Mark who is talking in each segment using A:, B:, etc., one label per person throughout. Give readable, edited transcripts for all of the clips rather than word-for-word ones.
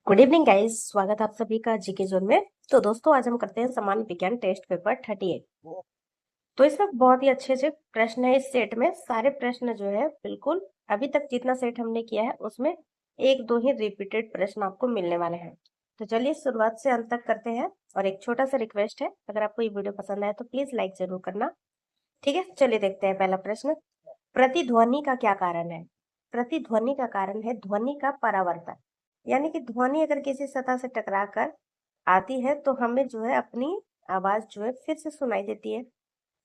A: Good evening guys, स्वागत है आप सभी का जीके जोन में। तो दोस्तों, आज हम करते हैं सामान्य विज्ञान टेस्ट पेपर 38। तो इसमें बहुत ही अच्छे अच्छे प्रश्न है। इस सेट में सारे प्रश्न जो है बिल्कुल अभी तक जितना सेट हमने किया है उसमें एक दो ही रिपीटेड प्रश्न आपको मिलने वाले हैं। तो चलिए शुरुआत से अंत तक करते हैं। और एक छोटा सा रिक्वेस्ट है, अगर आपको ये वीडियो पसंद आए तो प्लीज लाइक जरूर करना। ठीक है, चलिए देखते हैं पहला प्रश्न। प्रतिध्वनि का क्या कारण है? प्रतिध्वनि का कारण है ध्वनि का परावर्तन। यानी कि ध्वनि अगर किसी सतह से टकरा कर आती है तो हमें जो है अपनी आवाज जो है फिर से सुनाई देती है।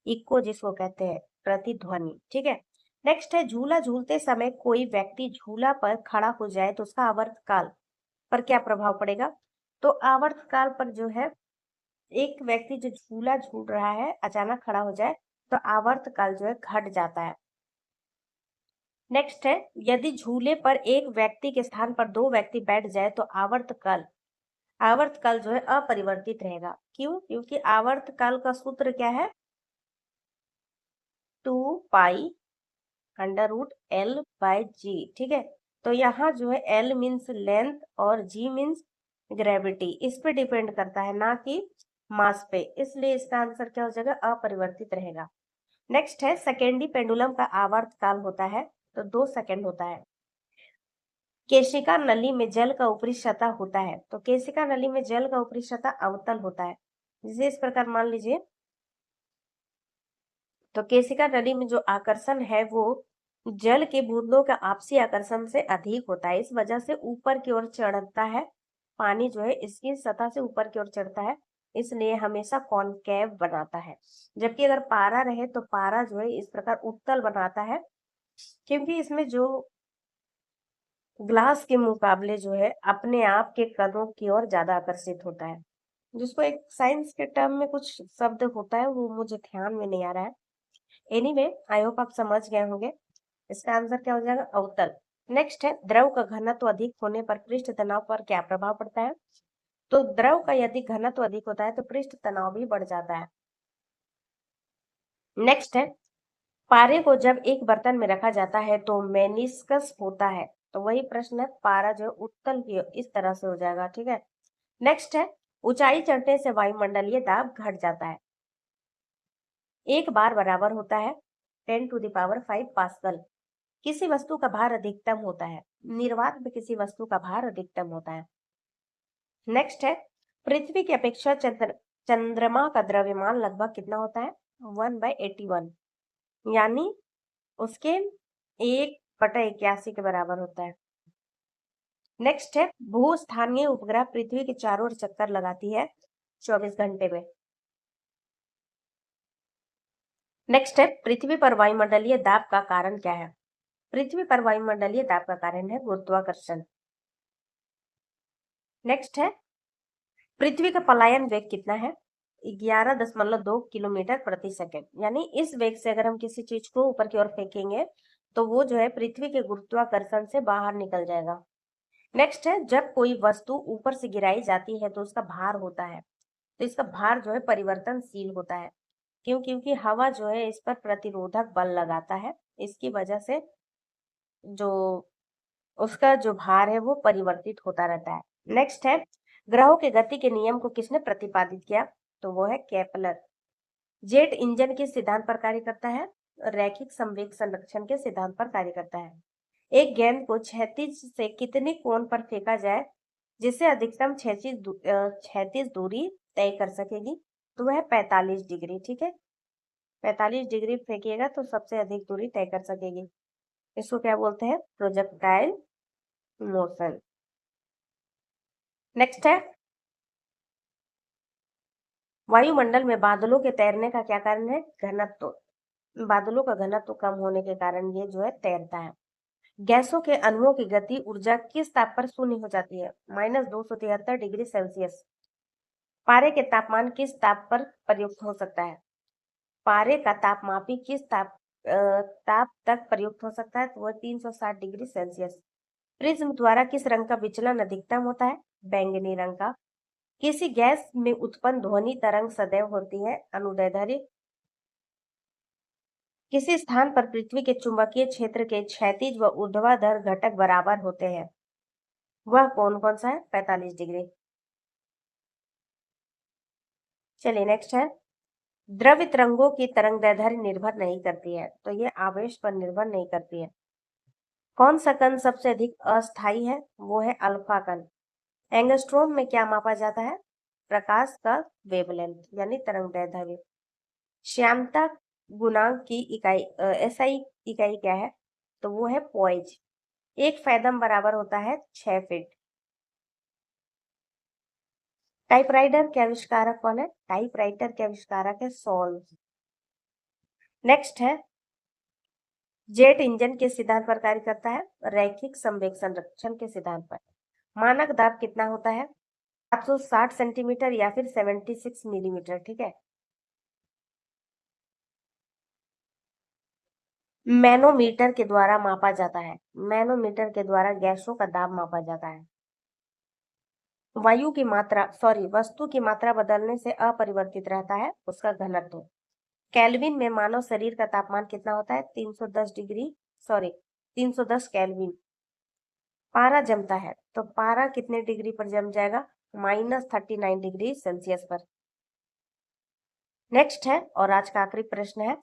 A: इको जिसको कहते हैं, प्रतिध्वनि। ठीक है। नेक्स्ट है, झूला झूलते समय कोई व्यक्ति झूला पर खड़ा हो जाए तो उसका आवर्तकाल पर क्या प्रभाव पड़ेगा? तो आवर्तकाल पर जो है, एक व्यक्ति जो झूला झूल रहा है अचानक खड़ा हो जाए तो आवर्तकाल जो है घट जाता है। नेक्स्ट है, यदि झूले पर एक व्यक्ति के स्थान पर दो व्यक्ति बैठ जाए तो आवर्तकाल आवर्तकाल जो है अपरिवर्तित रहेगा। क्यों? क्योंकि आवर्तकाल का सूत्र क्या है? 2 पाई √L/G। ठीक है। तो यहाँ जो है L मीन्स लेंथ और G मीन्स ग्रेविटी। इस पे डिपेंड करता है, ना कि मास पे। इसलिए इसका आंसर क्या हो जाएगा? अपरिवर्तित रहेगा। नेक्स्ट है, सेकेंडी पेंडुलम का आवर्तकाल होता है तो 2 सेकंड होता है। केशिका नली में जल का ऊपरी सतह होता है तो केशिका नली में जल का ऊपरी सतह अवतल होता है। जिसे इस प्रकार मान लीजिए, तो केशिका नली में जो आकर्षण है वो जल के बूंदों का आपसी आकर्षण से अधिक होता है। इस वजह से ऊपर की ओर चढ़ता है। पानी जो है इसकी सतह से ऊपर की ओर चढ़ता है, इसलिए हमेशा कॉनकेव बनाता है। जबकि अगर पारा रहे तो पारा जो है इस प्रकार उत्तल बनाता है, क्योंकि इसमें जो ग्लास के मुकाबले जो है अपने आप के कणों की ओर ज्यादा आकर्षित होता है। जिसको एक साइंस के टर्म में कुछ शब्द होता है, वो मुझे ध्यान में नहीं आ रहा है। एनीवे, आई होप आप समझ गए होंगे। इसका आंसर क्या हो जाएगा? अवतल। नेक्स्ट है, द्रव का घनत्व अधिक होने पर पृष्ठ तनाव पर क्या प्रभाव पड़ता है? तो द्रव का यदि घनत्व अधिक होता है तो पृष्ठ तनाव भी बढ़ जाता है। नेक्स्ट है, पारे को जब एक बर्तन में रखा जाता है तो मेनिस्कस होता है। तो वही प्रश्न है, पारा जो उत्तल की इस तरह से हो जाएगा। ठीक है। नेक्स्ट है, ऊंचाई चढ़ने से वायुमंडलीय दाब घट जाता है। एक बार बराबर होता है 10⁵ पास्कल। किसी वस्तु का भार अधिकतम होता है। निर्वात में किसी वस्तु का भार अधिकतम होता है। नेक्स्ट है, पृथ्वी की अपेक्षा चंद्रमा का द्रव्यमान लगभग कितना होता है? 1/81, यानी उसके 1/81 के बराबर होता है। नेक्स्ट है, भू स्थानीय उपग्रह पृथ्वी के चारों ओर चक्कर लगाती है 24 घंटे में। नेक्स्ट है, पृथ्वी पर वायुमंडलीय दाब का कारण क्या है? पृथ्वी पर वायुमंडलीय दाब का कारण है गुरुत्वाकर्षण। नेक्स्ट है, पृथ्वी का पलायन वेग कितना है? 11.2 किलोमीटर प्रति सेकंड। यानी इस वेग से अगर हम किसी चीज को ऊपर की ओर फेंकेंगे तो वो जो है पृथ्वी के गुरुत्वाकर्षण से बाहर निकल जाएगा। नेक्स्ट है, जब कोई वस्तु ऊपर से गिराई जाती है तो उसका भार होता है। तो इसका भार जो है परिवर्तनशील होता है। क्यों? क्योंकि हवा जो है इस पर प्रतिरोधक बल लगाता है। इसकी वजह से जो उसका जो भार है वो परिवर्तित होता रहता है। नेक्स्ट है, ग्रहों के गति के नियम को किसने प्रतिपादित किया? तो वो है केपलर। जेट इंजन किस सिद्धांत पर कार्य करता है? रैखिक संवेग संरक्षण के सिद्धांत पर कार्य करता है। एक गेंद को क्षैतिज से कितने कोण पर फेंका जाए जिससे अधिकतम क्षैतिज दूरी तय कर सकेगी? तो वह 45 डिग्री। ठीक है, 45 डिग्री फेंकिएगा तो सबसे अधिक दूरी तय कर सकेगी। इसको क्या बोलते हैं? Projectile motion. नेक्स्ट है, वायुमंडल में बादलों के तैरने का क्या कारण है? घनत्व। बादलों का घनत्व कम होने के कारण ये जो है तैरता है। गैसों के अणुओं की गति ऊर्जा किस ताप पर शून्य हो जाती है? -273 डिग्री सेल्सियस। पारे के तापमान किस ताप पर प्रयुक्त हो सकता है? पारे का तापमापी किस ताप तक प्रयुक्त हो सकता है? तो वह 360 डिग्री सेल्सियस। प्रिज्म द्वारा किस रंग का विचलन अधिकतम होता है? बैंगनी रंग का। किसी गैस में उत्पन्न ध्वनि तरंग सदैव होती है अनुदैर्ध्य। किसी स्थान पर पृथ्वी के चुंबकीय क्षेत्र के क्षैतिज व ऊर्ध्वाधर घटक बराबर होते हैं? वह कौन कौन सा है? 45 डिग्री। चलिए नेक्स्ट है, द्रव्य तरंगों की तरंगदैर्ध्य निर्भर नहीं करती है, तो ये आवेश पर निर्भर नहीं करती है। कौन सा कण सबसे अधिक अस्थायी है? वो है अल्फा कण। एंगस्ट्रोम में क्या मापा जाता है? प्रकाश का वेवलेंथ यानी तरंगदैर्ध्य। श्यामता गुणांक की इकाई एसआई इकाई क्या है? तो वो है पॉइज। एक फैदम बराबर होता है 6 फीट। टाइपराइटर के आविष्कारक कौन है? टाइपराइटर के आविष्कारक है सॉल्व। नेक्स्ट है, जेट इंजन के सिद्धांत पर कार्य करता है? रैखिक संवेग संरक्षण के सिद्धांत पर। मानक दाब कितना होता है? 760 सेंटीमीटर या फिर 76 मिलीमीटर, ठीक है। मैनोमीटर के द्वारा मापा जाता है। मैनोमीटर के द्वारा गैसों का दाब मापा जाता है। वस्तु की मात्रा बदलने से अपरिवर्तित रहता है उसका घनत्व। केल्विन में मानव शरीर का तापमान कितना होता है? 310 केल्विन। पारा जमता है तो पारा कितने डिग्री पर जम जाएगा? -39 डिग्री सेल्सियस पर। नेक्स्ट है और आज का आखिरी प्रश्न है,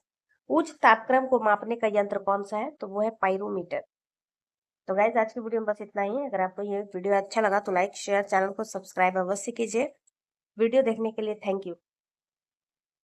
A: उच्च तापक्रम को मापने का यंत्र कौन सा है? तो वो है पाइरोमीटर। तो गाइस आज की वीडियो में बस इतना ही है। अगर आपको ये वीडियो अच्छा लगा तो लाइक शेयर, चैनल को सब्सक्राइब अवश्य कीजिए। वीडियो देखने के लिए थैंक यू।